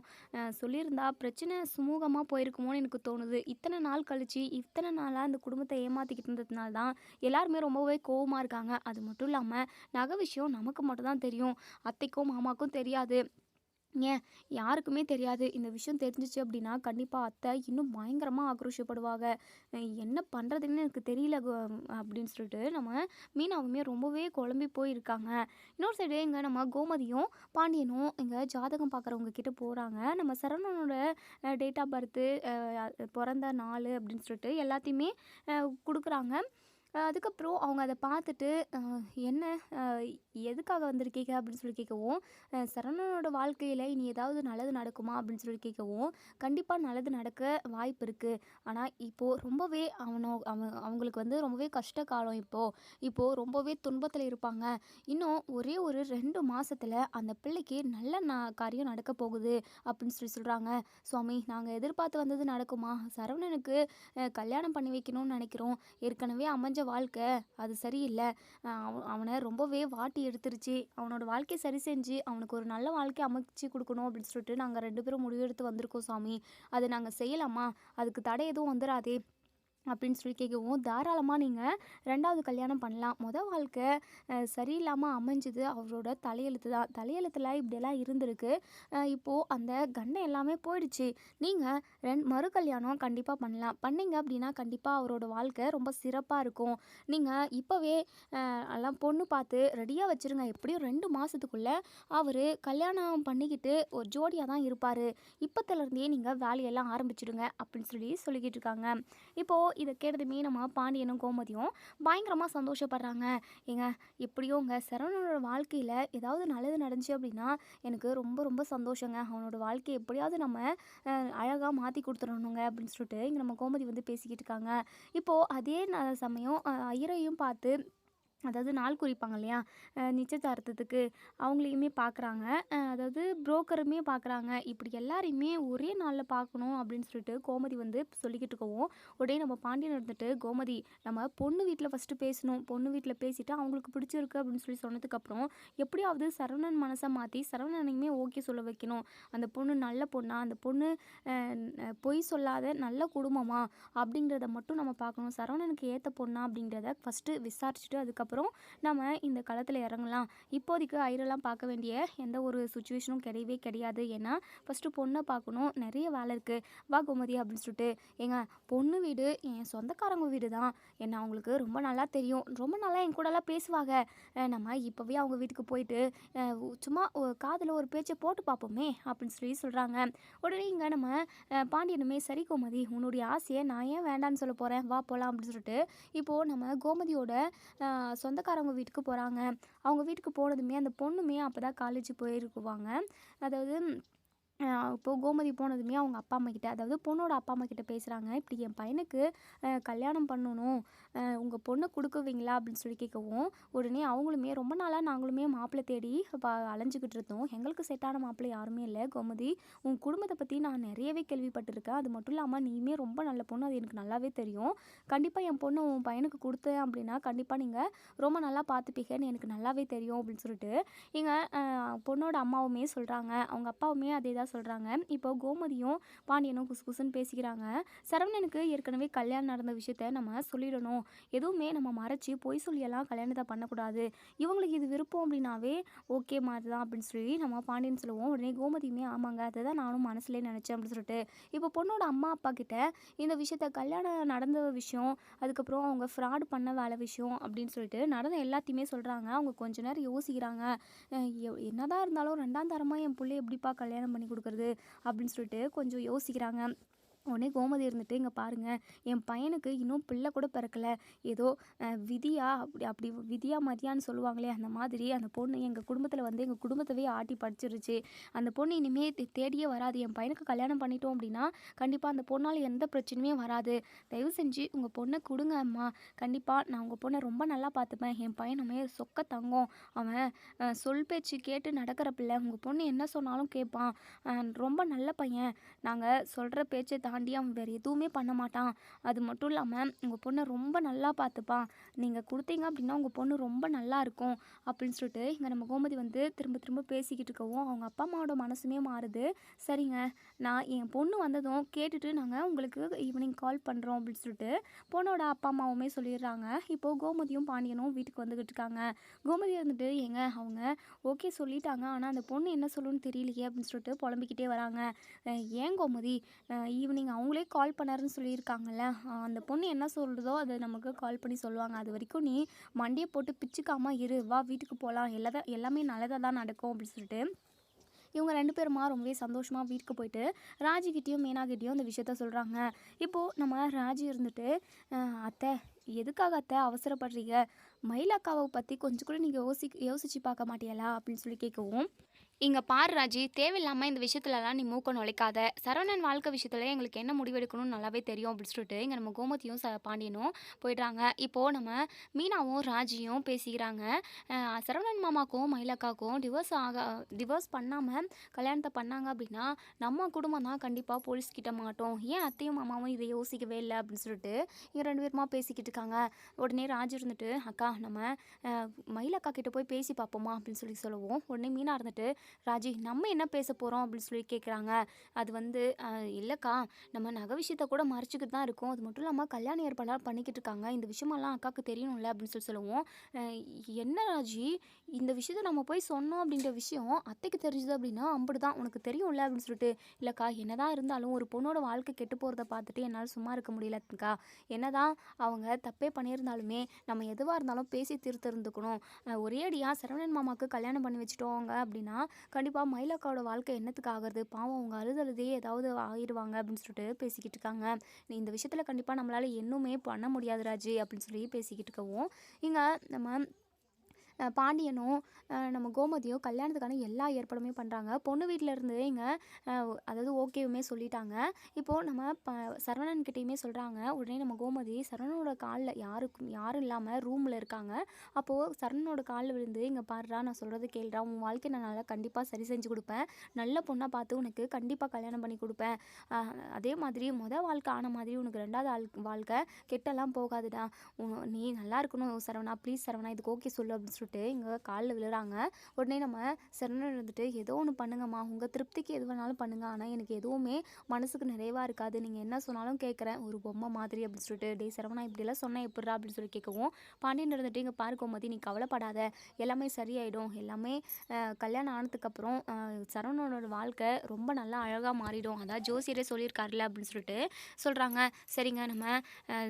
சொல்லியிருந்தா பிரச்சனை சுமூகமாக போயிருக்குமோன்னு எனக்கு தோணுது. இத்தனை நாள் கழிச்சு இத்தனை நாளாக இந்த குடும்பத்தை ஏமாற்றிக்கிட்டு இருந்ததுனால தான் எல்லாருமே ரொம்பவே கோவமாக இருக்காங்க. அது மட்டும் இல்லாமல் நகை விஷயம் நமக்கு மட்டும் தான் தெரியும், அத்தைக்கும் மாமாக்கும் தெரியாது. ஏன் யாருக்குமே தெரியாது. இந்த விஷயம் தெரிஞ்சிச்சு அப்படின்னா கண்டிப்பாக அத்தை இன்னும் பயங்கரமாக ஆக்ரோஷப்படுவாங்க. என்ன பண்ணுறதுன்னு எனக்கு தெரியல அப்படின்னு சொல்லிட்டு நம்ம மீனாவுமே ரொம்பவே குழம்பி போயிருக்காங்க. இன்னொரு சைடு இங்கே நம்ம கோமதியும் பாண்டியனும் இங்கே ஜாதகம் பார்க்குறவங்க கிட்ட போகிறாங்க. நம்ம சரவணனோட டேட் ஆஃப் பர்த்து, பிறந்த நாள் அப்படின்னு சொல்லிட்டு எல்லாத்தையுமே கொடுக்குறாங்க. அதுக்கப்புறம் அவங்க அத பார்த்துட்டு, "என்ன அ எதுக்காக வந்திருக்கீங்க?" அப்படின்னு சொல்லி கேட்கவும், "சரவணனோட வாழ்க்கையில இனி ஏதாவது நல்லது நடக்குமா?" அப்படின்னு சொல்லி கேட்கவும், "கண்டிப்பா நல்லது நடக்க வாய்ப்பு இருக்கு. ஆனா, இப்போ ரொம்பவே அவங்களுக்கு வந்து ரொம்பவே கஷ்ட காலம் இப்போ. இப்போ ரொம்பவே துன்பத்தில இருப்பாங்க. இன்னும் ஒரே ஒரு 2 மாசத்துல அந்த பிள்ளைக்கு நல்ல காரியம் நடக்க போகுது." அப்படின்னு சொல்லி சொல்றாங்க. "சுவாமி, நாங்க எதிர்பார்த்து வந்தது நடக்குமா? சரவணனுக்கு கல்யாணம் பண்ணி வைக்கணும்னு நெனைக்கிறோம். ஏற்கனவே அமைஞ்ச வாழ்க்கை அது சரியில்ல. அவனை ரொம்பவே வாட்டி எடுத்துருச்சு. அவனோட வாழ்க்கைய சரி செஞ்சு அவனுக்கு ஒரு நல்ல வாழ்க்கை அமைச்சு குடுக்கணும் அப்படின்னு சொல்லிட்டு நாங்க 2 பேரும் முடிவெடுத்து வந்திருக்கோம் சாமி. அத நாங்க செய்யலாமா? அதுக்கு தடை எதுவும் வந்துராதே." அப்படின்னு சொல்லி கேட்கவும், தாராளமா நீங்க 2வது கல்யாணம் பண்ணலாம். வாழ்க்கை சரியில்லாம அமைஞ்சது அவரோட தலையெழுத்து தான். தலையெழுத்துல இப்படியெல்லாம் இருந்திருக்கு. இப்போ அந்த கண்டம் எல்லாமே போயிடுச்சு. நீங்க மறு கல்யாணம் கண்டிப்பா பண்ணலாம். பண்ணீங்க அப்படின்னா கண்டிப்பா அவரோட வாழ்க்கை ரொம்ப சிறப்பா இருக்கும். நீங்க இப்பவே எல்லாம் பொண்ணு பார்த்து ரெடியா வச்சுருங்க. எப்படியும் 2 மாசத்துக்குள்ள அவரு கல்யாணம் பண்ணிக்கிட்டு ஒரு ஜோடியா தான் இருப்பாரு. இப்பத்துலருந்தே நீங்க வேலையெல்லாம் ஆரம்பிச்சுடுங்க அப்படின்னு சொல்லிக்கிட்டு இருக்காங்க. இப்போ இத கேட்டதுமே நம்ம பாண்டியனும் கோமதியும் பயங்கரமா சந்தோஷப்படுறாங்க. ஏங்க எப்படியோங்க சரவணனோட வாழ்க்கையில ஏதாவது நல்லது நடந்துச்சு அப்படின்னா எனக்கு ரொம்ப ரொம்ப சந்தோஷங்க. அவனோட வாழ்க்கைய எப்படியாவது நம்ம அழகா மாத்தி குடுத்துறணுங்க அப்படின்னு சொல்லிட்டு இங்க நம்ம கோமதி வந்து பேசிக்கிட்டு இருக்காங்க. இப்போ அதே சமயம் ஐயரையும் பார்த்து, அதாவது நாள் குறிப்பாங்க இல்லையா? நிச்சயதார்த்தத்துக்கு அவங்களையுமே பார்க்குறாங்க. அதாவது புரோக்கருமே பார்க்குறாங்க. இப்படி எல்லாரையுமே ஒரே நாள்ல பார்க்கணும் அப்படின்னு சொல்லிட்டு கோமதி வந்து சொல்லிக்கிட்டு இருக்கவும், உடனே நம்ம பாண்டியன் இருந்துட்டு, "கோமதி, நம்ம பொண்ணு வீட்ல ஃபர்ஸ்ட்டு பேசணும். பொண்ணு வீட்ல பேசிட்டு அவங்களுக்கு பிடிச்சிருக்கு அப்படின்னு சொல்லி சொன்னதுக்கப்புறம், எப்படியாவது சரவணன் மனச மாத்தி சரவணனையுமே ஓகே சொல்ல வைக்கணும். அந்த பொண்ணு நல்ல பொண்ணா? அந்த பொண்ணு அ பொய் சொல்லாத நல்ல குடும்பமா? அப்படிங்கிறத மட்டும் நம்ம பார்க்கணும். சரவணனுக்கு ஏத்த பொண்ணா அப்படிங்கிறத ஃபர்ஸ்ட்டு விசாரிச்சுட்டு அதுக்கப்புறம் நம்ம இந்த களத்தில் இறங்கலாம். இப்போதைக்கு ஐயரெல்லாம் பார்க்க வேண்டிய எந்த ஒரு சுச்சுவேஷனும் கிடையவே கிடையாது. ஏன்னா ஃபஸ்ட்டு பொண்ணை பார்க்கணும். நிறைய வேலை இருக்குது. வா கோமதி அப்படின்னு சொல்லிட்டு, ஏங்க பொண்ணு வீடு என் சொந்தக்காரங்க வீடு தான். என்ன அவங்களுக்கு ரொம்ப நல்லா தெரியும். ரொம்ப நல்லா என் கூடலாம் பேசுவாங்க. நம்ம இப்போவே அவங்க வீட்டுக்கு போயிட்டு சும்மா காதில் ஒரு பேச்சை போட்டு பார்ப்போமே அப்படின்னு சொல்லி சொல்கிறாங்க. உடனே இங்கே நம்ம பாண்டியனுமே, "சரி கோமதி, உன்னுடைய ஆசையை நான் ஏன் வேண்டான்னு சொல்ல போகிறேன், வா போகலாம்" அப்படின்னு சொல்லிட்டு இப்போது நம்ம கோமதியோட சொந்தக்காரவங்க வீட்டுக்கு போகிறாங்க. அவங்க வீட்டுக்கு போனதுமே அந்த பொண்ணுமே அப்போ தான் காலேஜ் போயிருக்குவாங்க. அதாவது இப்போது கோமதி போனதுமே அவங்க அப்பா அம்மா கிட்ட, அதாவது பொண்ணோட அப்பா அம்மா கிட்ட பேசுகிறாங்க. "இப்படி என் பையனுக்கு கல்யாணம் பண்ணணும். உங்கள் பொண்ணை கொடுக்குவீங்களா?" அப்படின்னு சொல்லி கேட்கவும், உடனே அவங்களுமே, "ரொம்ப நாளாக நாங்களுமே மாப்பிள்ளை தேடி அலைஞ்சிக்கிட்டு இருந்தோம். எங்களுக்கு செட்டான மாப்பிள்ளை யாருமே இல்லை கோமதி. உன் குடும்பத்தை பற்றி நான் நிறையவே கேள்விப்பட்டிருக்கேன். அது மட்டும் இல்லாமல் நீயுமே ரொம்ப நல்ல பொண்ணு, அது எனக்கு நல்லாவே தெரியும். கண்டிப்பாக என் பொண்ணு உன் பையனுக்கு கொடுத்தேன் அப்படின்னா கண்டிப்பாக நீங்கள் ரொம்ப நல்லா பார்த்துப்பீங்கன்னு எனக்கு நல்லாவே தெரியும்." அப்படின்னு சொல்லிட்டு எங்கள் பொண்ணோட அம்மாவுமே சொல்கிறாங்க. அவங்க அப்பாவுமே அதே தான் சொல்கிறாங்க. இப்போ கோமதியும் பாண்டியனும் குசு குசுன்னு பேசிக்கிறாங்க. சரவணனுக்கு ஏற்கனவே கல்யாணம் நடந்த விஷயத்த நம்ம சொல்லிடணும். எதுவுமே நம்ம மறைச்சி பொய் சொல்லியெல்லாம் கல்யாணத்தை பண்ணக்கூடாது. இவங்களுக்கு இது விருப்பம் அப்படின்னாவே ஓகே மாதிரி தான் அப்படின்னு சொல்லி நம்ம பாண்டியன் சொல்லுவோம். உடனே கோமதியுமே, "ஆமாங்க, அதை தான் நானும் மனசுலேயே நினச்சேன்" அப்படின்னு சொல்லிட்டு இப்போ பொண்ணோட அம்மா அப்பா கிட்ட இந்த விஷயத்த, கல்யாணம் நடந்த விஷயம், அதுக்கப்புறம் அவங்க ஃப்ராட் பண்ண வேலை விஷயம் அப்படின்னு சொல்லிட்டு நடந்த எல்லாத்தையுமே சொல்கிறாங்க. அவங்க கொஞ்ச நேரம் யோசிக்கிறாங்க. என்னதான் இருந்தாலும் 2ஆம் தரமாக என் பிள்ளைய எப்படிப்பா கல்யாணம் பண்ணி கொடுக்குறது அப்படின்னு சொல்லிட்டு கொஞ்சம் யோசிக்கிறாங்க. உடனே கோமதி இருந்துட்டு, "இங்க பாருங்க, என் பையனுக்கு இன்னும் பிள்ளை கூட பிறக்கல. ஏதோ விதியா அப்படி அப்படி விதியா மதியான்னு சொல்லுவாங்களே, அந்த மாதிரி அந்த பொண்ணு எங்கள் குடும்பத்தில் வந்து எங்கள் குடும்பத்தவே ஆட்டி படிச்சிருச்சு. அந்த பொண்ணு இனிமே தேடியே வராது. என் பையனுக்கு கல்யாணம் பண்ணிட்டோம் அப்படின்னா, கண்டிப்பாக அந்த பொண்ணால் எந்த பிரச்சனையுமே வராது. தயவு செஞ்சு உங்கள் பொண்ணை கொடுங்க அம்மா. கண்டிப்பாக நான் உங்கள் பொண்ணை ரொம்ப நல்லா பார்த்துப்பேன். என் பையனுமே சொக்க தங்கம். அவன் சொல் பேச்சு கேட்டு நடக்கிற பிள்ளை. உங்கள் பொண்ணு என்ன சொன்னாலும் கேட்பான். ரொம்ப நல்ல பையன். நாங்கள் சொல்கிற பேச்சை தாண்டி அவன் வேறு எதுவுமே பண்ண மாட்டான். அது மட்டும் இல்லாமல் உங்கள் பொண்ணை ரொம்ப நல்லா பார்த்துப்பான். நீங்கள் கொடுத்தீங்க அப்படின்னா உங்கள் பொண்ணு ரொம்ப நல்லா இருக்கும்." அப்படின்னு சொல்லிட்டு இங்கே நம்ம கோமதி வந்து திரும்ப திரும்ப பேசிக்கிட்டு இருக்கவும் அவங்க அப்பா அம்மாவோட மனசுமே மாறுது. "சரிங்க, நான் என் பொண்ணு வந்ததும் கேட்டுட்டு நாங்கள் உங்களுக்கு ஈவினிங் கால் பண்ணுறோம்." அப்படின்னு சொல்லிட்டு பொண்ணோட அப்பா அம்மாவுமே சொல்லிடுறாங்க. இப்போது கோமதியும் பாண்டியனும் வீட்டுக்கு வந்துக்கிட்டு இருக்காங்க. கோமதி இருந்துட்டு, "ஏங்க அவங்க ஓகே சொல்லிட்டாங்க, ஆனால் அந்த பொண்ணு என்ன சொல்லுன்னு தெரியலையே." அப்படின்னு சொல்லிட்டு புலம்பிக்கிட்டே வராங்க. "ஏன் கோமதி, ஈவினிங் அவங்களே கால் பண்ணாருன்னு சொல்லியிருக்காங்கல்ல, அந்த பொண்ணு என்ன சொல்கிறதோ அதை நமக்கு கால் பண்ணி சொல்லுவாங்க. அது வரைக்கும் நீ மண்டையை போட்டு பிச்சுக்காம இரு, வா வீட்டுக்கு போகலாம், எல்லாமே நல்லதாக தான் நடக்கும்." அப்படின்னு சொல்லிட்டு இவங்க 2 பேருமா ரொம்பவே சந்தோஷமாக வீட்டுக்கு போயிட்டு ராஜிக்கிட்டேயும் மீனாகிட்டேயும் இந்த விஷயத்த சொல்கிறாங்க. இப்போது நம்ம ராஜி இருந்துட்டு, "அத்தை, எதுக்காக அத்தை அவசரப்படுறீங்க? மயிலக்காவை பற்றி கொஞ்சம் கூட நீங்கள் யோசிச்சு பார்க்க மாட்டீங்களா?" அப்படின்னு சொல்லி கேட்கவும், "இங்கே பாரு ராஜி, தேவையில்லாமல் இந்த விஷயத்துலலாம் நீ மூக்க நுழைக்காத. சரவணன் வாழ்க்கை விஷயத்தில் எங்களுக்கு என்ன முடிவெடுக்கணும்னு நல்லாவே தெரியும்." அப்படின்னு சொல்லிட்டு இங்கே நம்ம கோமதியும் பாண்டியனும் போயிடுறாங்க. இப்போது நம்ம மீனாவும் ராஜியும் பேசிக்கிறாங்க. சரவணன் மாமாக்கும் மயிலக்காவுக்கும் டிவோர்ஸ் பண்ணாமல் கல்யாணத்தை பண்ணாங்க அப்படின்னா நம்ம குடும்பம் தான் கண்டிப்பாக போலீஸ் கிட்ட மாட்டோம். ஏன் அத்தையும் மாமாவும் இதை யோசிக்கவே இல்லை அப்படின்னு சொல்லிட்டு இங்கே 2 பேருமா பேசிக்கிட்டு இருக்காங்க. உடனே ராஜி இருந்துட்டு, "அக்கா, நம்ம மயிலக்கா கிட்ட போய் பேசி பார்ப்போமா?" அப்படின்னு சொல்லுவோம். உடனே மீனா இருந்துட்டு, "ராஜி, நம்ம என்ன பேச போகிறோம்?" அப்படின்னு சொல்லி கேட்குறாங்க. அது வந்து, இல்லைக்கா, நம்ம நகை விஷயத்த கூட மறைச்சிக்கிட்டு தான் இருக்கோம். அது மட்டும் இல்லாமல் கல்யாண ஏற்பாடெல்லாம் பண்ணிக்கிட்டு இருக்காங்க. இந்த விஷயமெல்லாம் அக்காவுக்கு தெரியணும்ல." அப்படின்னு சொல்லுவோம். "என்ன ராஜி, இந்த விஷயத்த நம்ம போய் சொன்னோம் அப்படின்ற விஷயம் அத்தைக்கு தெரிஞ்சது அப்படின்னா அம்புட்டு தான், உனக்கு தெரியும்ல." அப்படின்னு சொல்லிட்டு, "இல்லைக்கா, என்னதான் இருந்தாலும் ஒரு பொண்ணோட வாழ்க்கை கெட்டு போகிறத பார்த்துட்டு என்னால் சும்மா இருக்க முடியலக்கா. என்னதான் அவங்க தப்பே பண்ணியிருந்தாலுமே நம்ம எதுவாக இருந்தாலும் பேசி தீர்த்து இருந்துக்கணும். ஒரே அடியாக சரவணன் மாமாவுக்கு கல்யாணம் பண்ணி வச்சுட்டோங்க அப்படின்னா கண்டிப்பாக மயிலக்காவோட வாழ்க்கை என்னத்துக்கு ஆகிறது? பாவம், அவங்க அழுதழுதே ஏதாவது ஆகிடுவாங்க." அப்படின்னு சொல்லிட்டு பேசிக்கிட்டு இருக்காங்க. "நீ இந்த விஷயத்தில் கண்டிப்பாக நம்மளால் இன்னுமே பண்ண முடியாது ராஜி." அப்படின்னு சொல்லி பேசிக்கிட்டு இருக்கவும் இங்கே நம்ம பாண்டியனும் நம்ம கோமதியும் கல்யாணத்துக்கான எல்லா ஏற்பாடுமே பண்ணுறாங்க. பொண்ணு வீட்டிலேருந்து இங்கே அதாவது ஓகேவுமே சொல்லிட்டாங்க. இப்போது நம்ம சரவணன்கிட்டையுமே சொல்கிறாங்க. உடனே நம்ம கோமதி சரவணனோட காலில் யாரும் இல்லாமல் ரூமில் இருக்காங்க. அப்போது சரவணனோட காலில் விழுந்து, "இங்கே பாருடா, நான் சொல்கிறது கேளுடா, உன் வாழ்க்கை நான் கண்டிப்பாக சரி செஞ்சு கொடுப்பேன். நல்ல பொண்ணாக பார்த்து உனக்கு கண்டிப்பாக கல்யாணம் பண்ணி கொடுப்பேன். அதே மாதிரி வாழ்க்கை ஆன மாதிரி உனக்கு 2வது வாழ்க்கை கெட்டெல்லாம் போகாதுடா. நீ நல்லா இருக்கணும் சரவணா, ப்ளீஸ் சரவணா, இதுக்கு ஓகே சொல்லு." அப்படின்னு சொல்லிட்டு இங்கே காலில் விழுறாங்க. உடனே நம்ம சரவணன் இருந்துட்டு, "ஏதோ ஒன்று பண்ணுங்கம்மா, உங்கள் திருப்திக்கு எது வேணாலும் பண்ணுங்க. ஆனால் எனக்கு எதுவுமே மனசுக்கு நிறைவாக இருக்காது. நீங்கள் என்ன சொன்னாலும் கேட்குறேன், ஒரு பொம்மை மாதிரி." அப்படின்னு சொல்லிட்டு, "டே சரவணா, இப்படிலாம் சொன்னால் எப்படிரா?" அப்படின்னு சொல்லி கேட்கவும் பாண்டியன் இருந்துட்டு, "இங்கே பாரு கோமதி, நீ கவலைப்படாத, எல்லாமே சரியாயிடும். எல்லாமே கல்யாணம் ஆனதுக்கப்புறம் சரவணனோட வாழ்க்கை ரொம்ப நல்லா அழகாக மாறிடும். அதான் ஜோசியரே சொல்லியிருக்காருல." அப்படின்னு சொல்லிட்டு சொல்கிறாங்க. சரிங்க, நம்ம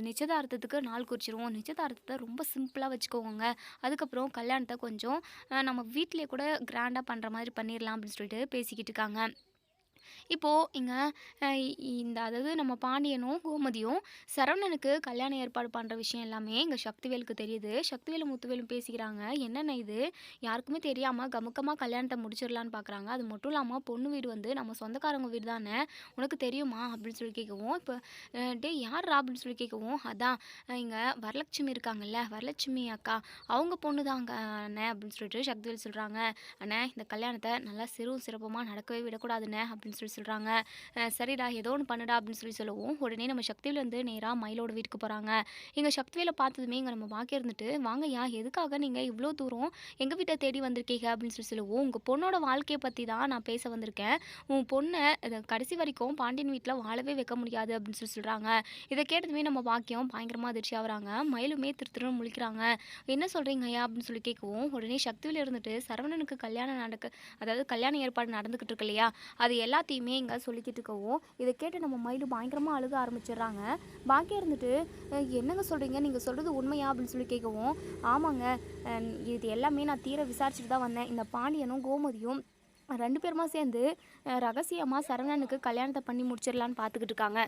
நிச்சயதார்த்தத்துக்கு நாள் குறிச்சிருவோம். நிச்சயதார்த்தத்தை ரொம்ப சிம்பிளாக வச்சுக்கோங்க. அதுக்கப்புறம் கல்யாணத்தை கொஞ்சம் நம்ம வீட்டிலேயே கூட கிராண்டாக பண்ணுற மாதிரி பண்ணிடலாம் அப்படின்னு சொல்லிட்டு பேசிக்கிட்டு இருக்காங்க. இப்போது இங்கே அதாவது நம்ம பாண்டியனும் கோமதியும் சரவணனுக்கு கல்யாணம் ஏற்பாடு பண்ணுற விஷயம் எல்லாமே இங்கே சக்திவேலுக்கு தெரியுது. சக்திவேலும் முத்துவேலும் பேசிக்கிறாங்க. "என்னென்ன இது, யாருக்குமே தெரியாமல் கமுக்கமாக கல்யாணத்தை முடிச்சிடலான்னு பார்க்குறாங்க. அது மட்டும் இல்லாமல் பொண்ணு வீடு வந்து நம்ம சொந்தக்காரங்க வீடு தானே, உனக்கு தெரியுமா?" அப்படின்னு சொல்லி கேட்கவும், இப்போ "டே யார்ரா?" அப்படின்னு சொல்லி கேட்கவும், "அதான் இங்கே வரலட்சுமி இருக்காங்கல்ல, வரலட்சுமி அக்கா, அவங்க பொண்ணு தாங்க அண்ணே." அப்படின்னு சொல்லிட்டு சக்திவேல் சொல்கிறாங்க. "அண்ணே, இந்த கல்யாணத்தை நல்லா சிறப்பமாக நடக்கவே விடக்கூடாதுண்ணே." அப்படின்னு சொல்கிறாங்க. "சரிடா, ஏதோ ஒன்று பண்ணுடா." அப்படின்னு சொல்லவும் உடனே நம்ம சக்திவேல் வந்து நேராக மயிலோட வீட்டுக்கு போகிறாங்க. எங்கள் சக்திவேலை பார்த்ததுமே இங்கே நம்ம பாக்கியம் இருந்துட்டு, "வாங்கய்யா, எதுக்காக நீங்கள் இவ்வளோ தூரம் எங்கள் வீட்டை தேடி வந்திருக்கீங்க?" அப்படின்னு சொல்லுவோம். "உங்கள் பொண்ணோட வாழ்க்கையை பற்றி தான் நான் பேச வந்திருக்கேன். உன் பொண்ணை கடைசி வரைக்கும் பாண்டியன் வீட்டில் வாழவே வைக்க முடியாது." அப்படின்னு சொல்கிறாங்க. இதை கேட்டதுமே நம்ம பாக்கியம் பயங்கரமாக அதிர்ச்சி ஆகுறாங்க. மயிலுமே திருன்னு முழிக்கிறாங்க. "என்ன சொல்கிறீங்க ஐயா?" அப்படின்னு சொல்லி கேட்கவும் உடனே சக்திவேல் இருந்துட்டு, "சரவணனுக்கு அதாவது கல்யாண ஏற்பாடு நடந்துக்கிட்டு இருக்கு இல்லையா, அது எல்லாத்தையுமே இங்கே சொல்லிக்கிட்டு இருக்கவும் இதை கேட்டு நம்ம மயிலு பயங்கரமாக அழுக ஆரம்பிச்சிடுறாங்க. பாக்கியம் இருந்துட்டு, "என்னங்க சொல்கிறீங்க, நீங்கள் சொல்கிறது உண்மையா?" அப்படின்னு சொல்லி கேட்கவும், "ஆமாங்க, இது எல்லாமே நான் தீர விசாரிச்சுட்டு தான் வந்தேன். இந்த பாண்டியனும் கோமதியும் 2 பேருமா சேர்ந்து ரகசியமா சரவணனுக்கு கல்யாணத்த பண்ணி முடிச்சிடலான்னு பார்த்துக்கிட்டு இருக்காங்க.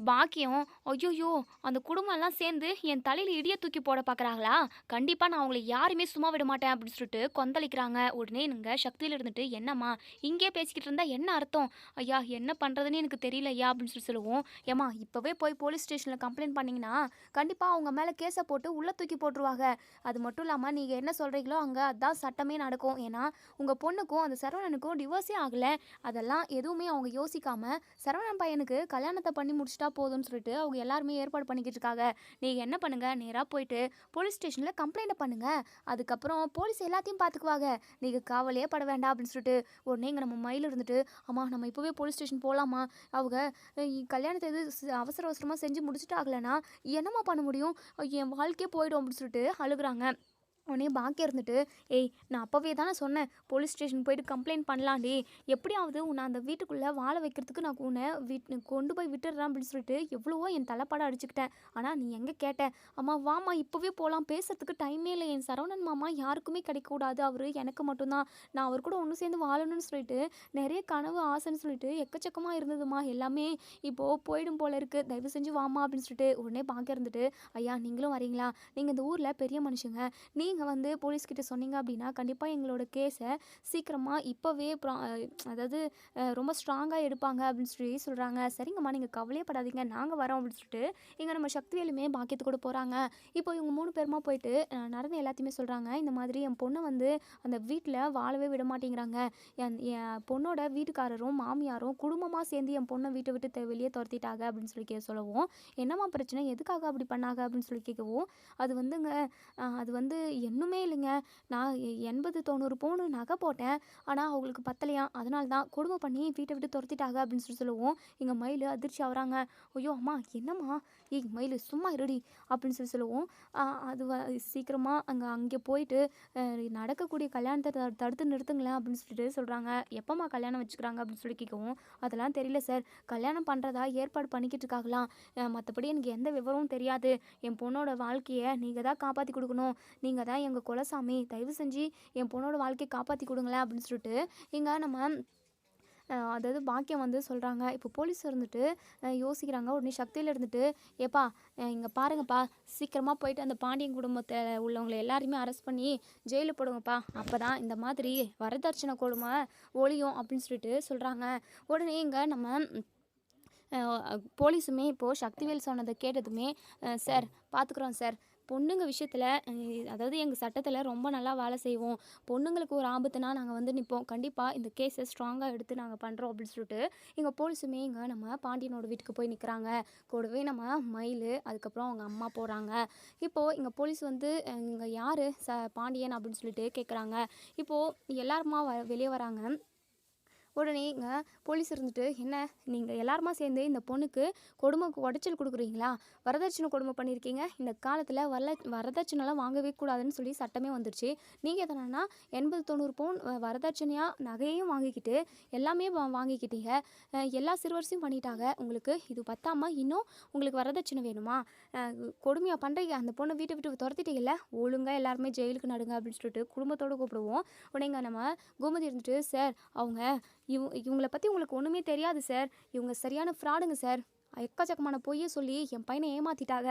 பாக்கியம், "ஐய்யய்யோ! அந்த குடும்பம்லாம் சேர்ந்து என் தலையில இடிய தூக்கி போட பார்க்குறாங்களா? கண்டிப்பா நான் அவங்கள யாரையுமே சும்மா விட மாட்டேன்" அப்படின்னு சொல்லிட்டு கொந்தளிக்கிறாங்க. உடனே இவங்க சக்தியில இருந்துட்டு, "என்னம்மா இங்கேயே பேசிக்கிட்டு இருந்தா என்ன அர்த்தம்?" "ஐயா என்ன பண்ணுறதுன்னு எனக்கு தெரியல ஐயா" அப்படின்னு சொல்லவும், "ஏம்மா இப்போவே போய் போலீஸ் ஸ்டேஷனில் கம்ப்ளைண்ட் பண்ணிங்கன்னா கண்டிப்பாக அவங்க மேலே கேஸை போட்டு உள்ளே தூக்கி போட்டுருவாங்க. அது மட்டும் இல்லாமல் நீங்கள் என்ன சொல்கிறீங்களோ அங்கே அதான் சட்டமே நடக்கும். ஏன்னா உங்கள் பொண்ணுக்கும் அந்த சரவணனுக்கும் டிவோர்ஸே ஆகலை. அதெல்லாம் எதுவுமே அவங்க யோசிக்காம சரவணன் பையனுக்கு கல்யாணத்தை பண்ணி முடிச்சிட்டா போதும்னு சொல்லிட்டு அவங்க எல்லாருமே ஏற்பாடு பண்ணிக்கிட்டு இருக்காங்க. நீங்கள் என்ன பண்ணுங்க, நேராக போயிட்டு போலீஸ் ஸ்டேஷனில் கம்ப்ளைண்ட் பண்ணுங்க. அதுக்கப்புறம் போலீஸ் எல்லாத்தையும் பார்த்துக்குவாங்க. நீங்கள் கவலையே பட வேண்டாம்" அப்படின்னு சொல்லிட்டு உடனே இங்கே நம்ம மயில் இருந்துட்டு, "அம்மா நம்ம இப்போவே போலீஸ் ஸ்டேஷன் போகலாமா? அவங்க கல்யாணத்தை எது அவசர அவசரமாக செஞ்சு முடிச்சுட்டு ஆகலைன்னா என்னம்மா பண்ண முடியும்? என் வாழ்க்கையே போயிடும்" அப்படின்னு சொல்லிட்டு அழுகுறாங்க. உடனே பாக்கியம் இருந்துட்டு, "ஏய் நான் அப்போவே தானே சொன்னேன் போலீஸ் ஸ்டேஷன் போயிட்டு கம்ப்ளைண்ட் பண்ணலாண்டி. எப்படியாவது உன்னை அந்த வீட்டுக்குள்ளே வாழ வைக்கிறதுக்கு நான் உன்னை கொண்டு போய் விட்டுடுறேன்" அப்படின்னு சொல்லிட்டு எவ்வளவோ என் தலைப்பாடம் அடிச்சுக்கிட்டேன். ஆனால் நீ எங்கே கேட்ட? "அம்மா வாம்மா இப்போவே போகலாம், பேசுறதுக்கு டைமே இல்லை. என் சரவணன் மாமா யாருக்குமே கிடைக்கக்கூடாது, அவர் எனக்கு மட்டும்தான். நான் அவர் கூட ஒன்று சேர்ந்து வாழணும்னு சொல்லிட்டு நிறைய கனவு ஆசைன்னு சொல்லிட்டு எக்கச்சக்கமாக இருந்ததுமா. எல்லாமே இப்போது போயிடும் போல இருக்குது. தயவு செஞ்சு வாம்மா" அப்படின்னு சொல்லிட்டு உடனே பாக்கியம் இருந்துட்டு, "ஐயா நீங்களும் வரீங்களா? நீங்கள் இந்த ஊரில் பெரிய மனுஷங்க. நீங்கள் வந்து போலீஸ்கிட்ட சொன்னீங்க அப்படின்னா கண்டிப்பாக எங்களோட கேஸை சீக்கிரமாக இப்போவே அதாவது ரொம்ப ஸ்ட்ராங்காக எடுப்பாங்க" அப்படின்னு சொல்லி சொல்கிறாங்க. "சரிங்கம்மா நீங்கள் கவலையப்படாதீங்க, நாங்கள் வரோம்" அப்படின்னு சொல்லிட்டு இங்கே நம்ம சக்திவேலுமே பாக்கியத்து கூட போகிறாங்க. இப்போ இவங்க 3 பேருமா போயிட்டு நடந்த எல்லாத்தையுமே சொல்கிறாங்க. இந்த மாதிரி என் பொண்ணை வந்து அந்த வீட்டில் வாழவே விட மாட்டேங்கிறாங்க. என் பொண்ணோட வீட்டுக்காரரும் மாமியாரும் குடும்பமாக சேர்ந்து என் பொண்ணை வீட்டை விட்டு வெளியே துரத்திட்டாங்க அப்படின்னு சொல்லி சொல்லவும், "என்னம்மா பிரச்சனை, எதுக்காக அப்படி பண்ணாங்க" அப்படின்னு சொல்லி கேட்கவும், "அது வந்துங்க அது வந்து இன்னுமே இல்லைங்க. நான் 80, 90 பவுன் நகை போட்டேன். ஆனால் அவங்களுக்கு பத்தலையாம். அதனால தான் கொடுமை பண்ணி வீட்டை விட்டு துரத்திட்டாங்க" அப்படின்னு சொல்லவும், எங்க மயில் அதிர்ச்சி ஆகுறாங்க. "ஐயோ அம்மா என்னம்மா, ஏய் மயில் சும்மா இருடி" அப்படின்னு சொல்லவும், அது சீக்கிரமாக அங்கே போயிட்டு நடக்கக்கூடிய கல்யாணத்தை தடுத்து நிறுத்துங்களேன்" அப்படின்னு சொல்லிட்டு சொல்கிறாங்க. "எப்போம்மா கல்யாணம் வச்சுக்கிறாங்க" அப்படின்னு சொல்லி கேட்கவும், "அதெல்லாம் தெரியல சார். கல்யாணம் பண்ணுறதா ஏற்பாடு பண்ணிக்கிட்டு இருக்காங்களாம். மற்றபடி எனக்கு எந்த விவரமும் தெரியாது. என் பொண்ணோட வாழ்க்கையை நீங்கள் தான் காப்பாற்றி கொடுக்கணும். நீங்கள் தான் எங்கள் குலசாமி. தயவு செஞ்சு என் பொண்ணோட வாழ்க்கையை காப்பாற்றி கொடுங்களேன்" அப்படின்னு சொல்லிட்டு இங்கே நம்ம அதாவது பாக்கியம் வந்து சொல்கிறாங்க. இப்போ போலீஸ் இருந்துட்டு யோசிக்கிறாங்க. உடனே சக்தியில் இருந்துட்டு, "ஏப்பா இங்கே பாருங்கப்பா, சீக்கிரமாக போயிட்டு அந்த பாண்டியன் குடும்பத்தில் உள்ளவங்களை எல்லாரையுமே அரெஸ்ட் பண்ணி ஜெயிலில் போடுங்கப்பா. அப்போ தான் இந்த மாதிரி வரதட்சணை கொடுமை ஒழியும்" அப்படின்னு சொல்லிட்டு சொல்கிறாங்க. உடனே இங்கே நம்ம போலீஸுமே இப்போது சக்திவேல் சொன்னதை கேட்டதுமே, "சார் பார்த்துக்குறோம் சார். பொண்ணுங்க விஷயத்தில் அதாவது எங்கள் சட்டத்தில் ரொம்ப நல்லா வேலை செய்வோம். பொண்ணுங்களுக்கு ஒரு ஆபத்துனா நாங்கள் வந்து நிற்போம். கண்டிப்பாக இந்த கேஸை ஸ்ட்ராங்காக எடுத்து நாங்கள் பண்ணுறோம்" அப்படின்னு சொல்லிட்டு எங்கள் போலீஸுமே இங்கே நம்ம பாண்டியனோட வீட்டுக்கு போய் நிற்கிறாங்க. கூடவே நம்ம மயில், அதுக்கப்புறம் அவங்க அம்மா போகிறாங்க. இப்போது எங்கள் போலீஸ் வந்து இங்கே யார் பாண்டியன் அப்படின்னு சொல்லிட்டு கேட்குறாங்க. இப்போது எல்லாருமா வெளியே வராங்க. உடனே இங்கே போலீஸ் இருந்துட்டு, "என்ன நீங்கள் எல்லாருமா சேர்ந்து இந்த பொண்ணுக்கு உடைச்சல் கொடுக்குறீங்களா? வரதட்சணை கொடுமை பண்ணியிருக்கீங்க. இந்த காலத்தில் வரதட்சணைலாம் வாங்கவே கூடாதுன்னு சொல்லி சட்டமே வந்துருச்சு. நீங்கள் எதனா 80, 90 பவுன் வரதட்சணையாக நகையையும் வாங்கிக்கிட்டு எல்லாமே வாங்கிக்கிட்டீங்க. எல்லா சிறுவரிசையும் பண்ணிட்டாங்க. உங்களுக்கு இது பத்தாம இன்னும் உங்களுக்கு வரதட்சணை வேணுமா? கொடுமையாக பண்ணுறீங்க. அந்த பொண்ணை வீட்டை விட்டு துரத்திட்டீங்கல்ல, ஒழுங்காக எல்லாருமே ஜெயிலுக்கு நடுங்க" அப்படின்னு சொல்லிட்டு குடும்பத்தோடு கூப்பிடுவோம். உடனே நம்ம கோமதி இருந்துட்டு, "சார் அவங்க இவங்கள பற்றி உங்களுக்கு ஒன்றுமே தெரியாது சார். இவங்க சரியான ஃப்ராடுங்க சார். எக்கச்சக்கமான பொய்யை சொல்லி என் பையனை ஏமாற்றிட்டாங்க"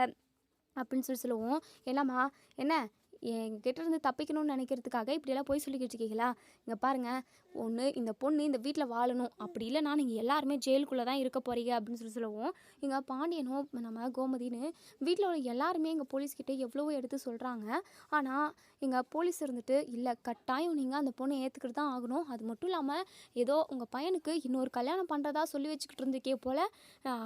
அப்படின்னு சொல்லவும், "என்னம்மா என்ன என்கிட்ட இருந்து தப்பிக்கணும்னு நினைக்கிறதுக்காக இப்படியெல்லாம் போய் சொல்லிக்கிட்டு இருக்கீங்களா? இங்கே பாருங்கள், ஒன்று இந்த பொண்ணு இந்த வீட்டில் வாழணும், அப்படி இல்லைனா நீங்கள் எல்லாருமே ஜெயிலுக்குள்ளே தான் இருக்க போகிறீங்க" அப்படின்னு சொல்லவும், இங்கே பாண்டியனும் நம்ம கோமதின்னு வீட்டில் உள்ள எல்லாருமே எங்கள் போலீஸ்கிட்ட எவ்வளவோ எடுத்து சொல்கிறாங்க. ஆனால் எங்கள் போலீஸ் இருந்துட்டு, "இல்லை கட்டாயம் நீங்கள் அந்த பொண்ணை ஏற்றுக்கிட்டு தான் ஆகணும். அது மட்டும் இல்லாமல் ஏதோ உங்கள் பையனுக்கு இன்னொரு கல்யாணம் பண்ணுறதா சொல்லி வச்சுக்கிட்டு இருந்துக்கே போல்,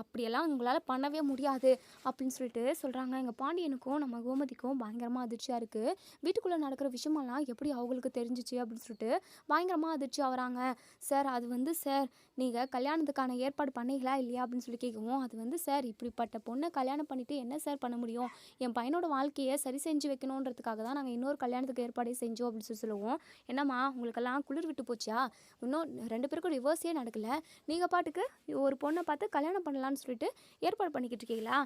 அப்படியெல்லாம் உங்களால் பண்ணவே முடியாது" அப்படின்னு சொல்லிட்டு சொல்கிறாங்க. எங்கள் பாண்டியனுக்கும் நம்ம கோமதிக்கும் பயங்கரமாக அதிர்ச்சியாக இருக்குது. வீட்டுக்குள்ளே நடக்கிற விஷயமெல்லாம் எப்படி அவங்களுக்கு தெரிஞ்சிச்சு அப்படின்னு சொல்லிட்டு பயங்கரமாக அதிர்ச்சி ஆகுறாங்க. "சார் அது வந்து சார் நீங்கள் கல்யாணத்துக்கான ஏற்பாடு பண்ணீங்களா இல்லையா" அப்படின்னு சொல்லி கேட்கவும், "அது வந்து சார் இப்படிப்பட்ட பொண்ணை கல்யாணம் பண்ணிவிட்டு என்ன சார் பண்ண முடியும்? என் பையனோட வாழ்க்கையை சரி செஞ்சு வைக்கணுன்றதுக்காக தான் நாங்கள் இன்னொரு கல்யாணத்துக்கு ஏற்பாடே செஞ்சோம்" அப்படின்னு சொல்லவும், "என்னம்மா உங்களுக்கெல்லாம் குளிர் விட்டு போச்சா? இன்னும் 2 பேருக்கும் டிவோர்ஸே நடக்கலை. நீங்கள் பாட்டுக்கு ஒரு பொண்ணை பார்த்து கல்யாணம் பண்ணலான்னு சொல்லிட்டு ஏற்பாடு பண்ணிக்கிட்டு இருக்கீங்களா?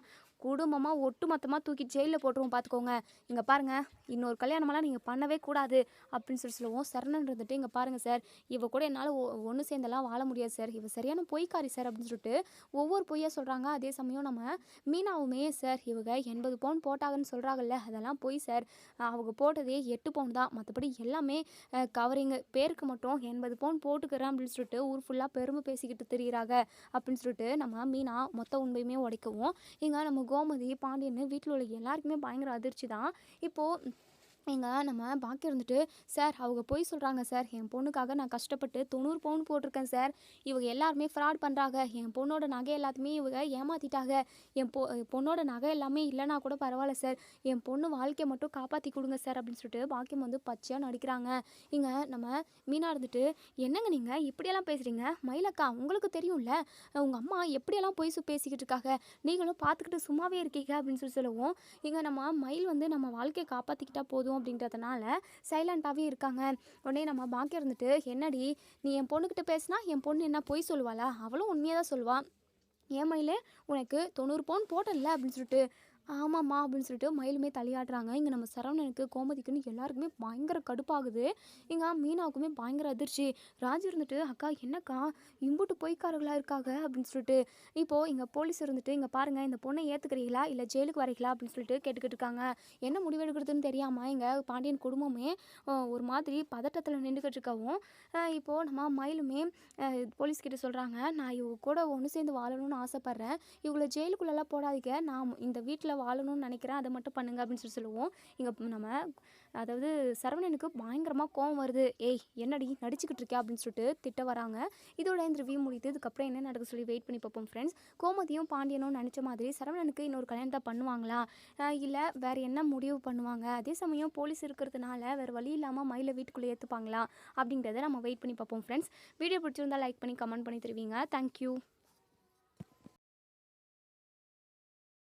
குடும்பமாக ஒட்டு மொத்தமாக தூக்கி ஜெயிலில் போட்டுருவோம் பார்த்துக்கோங்க. இங்கே பாருங்கள், இன்னொரு கல்யாணமெல்லாம் நீங்கள் பண்ணவே கூடாது அப்படின்னு சொல்லுவோம். சரவணன் இருந்துட்டு, இங்கே பாருங்கள் சார், இவ கூட என்னால் ஒன்று சேர்ந்தெல்லாம் வாழ முடியாது சார், இவ சரியான பொய்க்காரி சார் அப்படின்னு சொல்லிட்டு ஒவ்வொரு பொய்யா சொல்கிறாங்க. அதே சமயம் நம்ம மீனாவுமே, சார் இவங்க 80 பவுன் போட்டாங்கன்னு சொல்கிறாங்கல்ல, அதெல்லாம் பொய் சார், அவங்க போட்டதே 8 பவுன் தான், மற்றபடி எல்லாமே கவரிங்கு, பேருக்கு மட்டும் 80 பவுன் போட்டுக்கிறேன் அப்படின்னு சொல்லிட்டு ஊர் ஃபுல்லாக பெருமை பேசிக்கிட்டு திரியிறாங்க அப்படின்னு சொல்லிட்டு நம்ம மீனா மொத்த உண்மையுமே உடைக்கவும், இங்கே நம்ம கோமதி பாண்டியன்னு வீட்டில் உள்ள எல்லாருக்குமே பயங்கர அதிர்ச்சி தான். இப்போது இங்கே நம்ம பாக்கி இருந்துட்டு, சார் அவங்க பொய் சொல்கிறாங்க சார், என் பொண்ணுக்காக நான் கஷ்டப்பட்டு 90 பவுன் போட்டிருக்கேன் சார், இவங்க எல்லாருமே ஃப்ராட் பண்ணுறாங்க, என் பொண்ணோட நகை எல்லாத்தையுமே இவங்க ஏமாற்றிட்டாங்க, என் பொண்ணோட நகை எல்லாமே இல்லைனா கூட பரவாயில்ல சார், என் பொண்ணு வாழ்க்கையை மட்டும் காப்பாற்றி கொடுங்க சார் அப்படின்னு சொல்லிட்டு பாக்கியம் வந்து பச்சையாக நடிக்கிறாங்க. இங்கே நம்ம மீனா இருந்துட்டு, என்னங்க நீங்கள் இப்படியெல்லாம் பேசுகிறீங்க, மயிலக்கா உங்களுக்கு தெரியும்ல உங்கள் அம்மா எப்படியெல்லாம் பொய் பேசிக்கிட்டு இருக்காங்க, நீங்களும் பார்த்துக்கிட்டு சும்மாவே இருக்கீங்க அப்படின்னு சொல்லுவோம். இங்கே நம்ம மயில் வந்து நம்ம வாழ்க்கையை காப்பாற்றிக்கிட்டா போதும் அப்படின்றதுனால சைலண்ட்டாகவே இருக்காங்க. உடனே நம்ம பாக்கியம் இருந்துட்டு, என்னடி நீ என் பொண்ணுக்கிட்ட பேசினா என் பொண்ணு என்ன பொய் சொல்லுவாளா, அவளும் உண்மையாக தான் சொல்லுவாள், ஏன் மயிலே உனக்கு 90 பவுன் போட்டல அப்படின்னு சொல்லிட்டு, ஆமாம்மா அப்படின்னு சொல்லிட்டு மயிலுமே தலையாடுறாங்க. இங்கே நம்ம சரவணனுக்கு கோமதிக்குன்னு எல்லாருக்குமே பயங்கர கடுப்பாகுது. இங்கே மீனாவுக்குமே பயங்கர அதிர்ச்சி. ராஜு இருந்துட்டு, அக்கா என்னக்கா இம்புட்டு பொய்க்காரர்களாக இருக்காங்க அப்படின்னு சொல்லிட்டு, இப்போது இங்கே போலீஸ் இருந்துட்டு, இங்கே பாருங்கள் இந்த பொண்ணை ஏற்றுக்கிறீங்களா இல்லை ஜெயிலுக்கு வரீங்களா அப்படின்னு சொல்லிட்டு கேட்டுக்கிட்டு இருக்காங்க. என்ன முடிவெடுக்கிறதுன்னு தெரியாமல் இங்கே பாண்டியன் குடும்பமே ஒரு மாதிரி பதட்டத்தில் நின்றுக்கிட்டு இருக்கவும், இப்போது நம்ம மயிலுமே போலீஸ்கிட்ட சொல்கிறாங்க, நான் இவங்க கூட ஒன்று சேர்ந்து வாழணும்னு ஆசைப்பட்றேன், இவங்களை ஜெயிலுக்குள்ளெல்லாம் போடாதீங்க, நான் இந்த வீட்டில் வாழணும்னு நினைக்கிறேன், அதை மட்டும் பண்ணுங்க அப்படின்னு சொல்லுவோம். இங்கே நம்ம அதாவது சரவணனுக்கு பயங்கரமாக கோவம் வருது. ஏய் என்னடி நடிச்சுக்கிட்டு இருக்கே அப்படின்னு சொல்லிட்டு திட்ட வராங்க. இதோட இந்த ரிவ்யூ முடியுது. இதுக்கப்புறம் என்ன நடக்க சொல்லி வெயிட் பண்ணி பார்ப்போம் ஃப்ரெண்ட்ஸ். கோமதியும் பாண்டியனும் நினச்ச மாதிரி சரவணனுக்கு இன்னொரு கல்யாணத்தை பண்ணுவாங்களா, இல்லை வேறு என்ன முடிவு பண்ணுவாங்க, அதே சமயம் போலீஸ் இருக்கிறதுனால வேறு வழி இல்லாமல் மயிலை வீட்டுக்குள்ளே ஏற்றுப்பாங்களா அப்படிங்கிறத நம்ம வெயிட் பண்ணி பார்ப்போம் ஃப்ரெண்ட்ஸ். வீடியோ பிடிச்சிருந்தா லைக் பண்ணி கமெண்ட் பண்ணி தருவீங்க. தேங்க்யூ.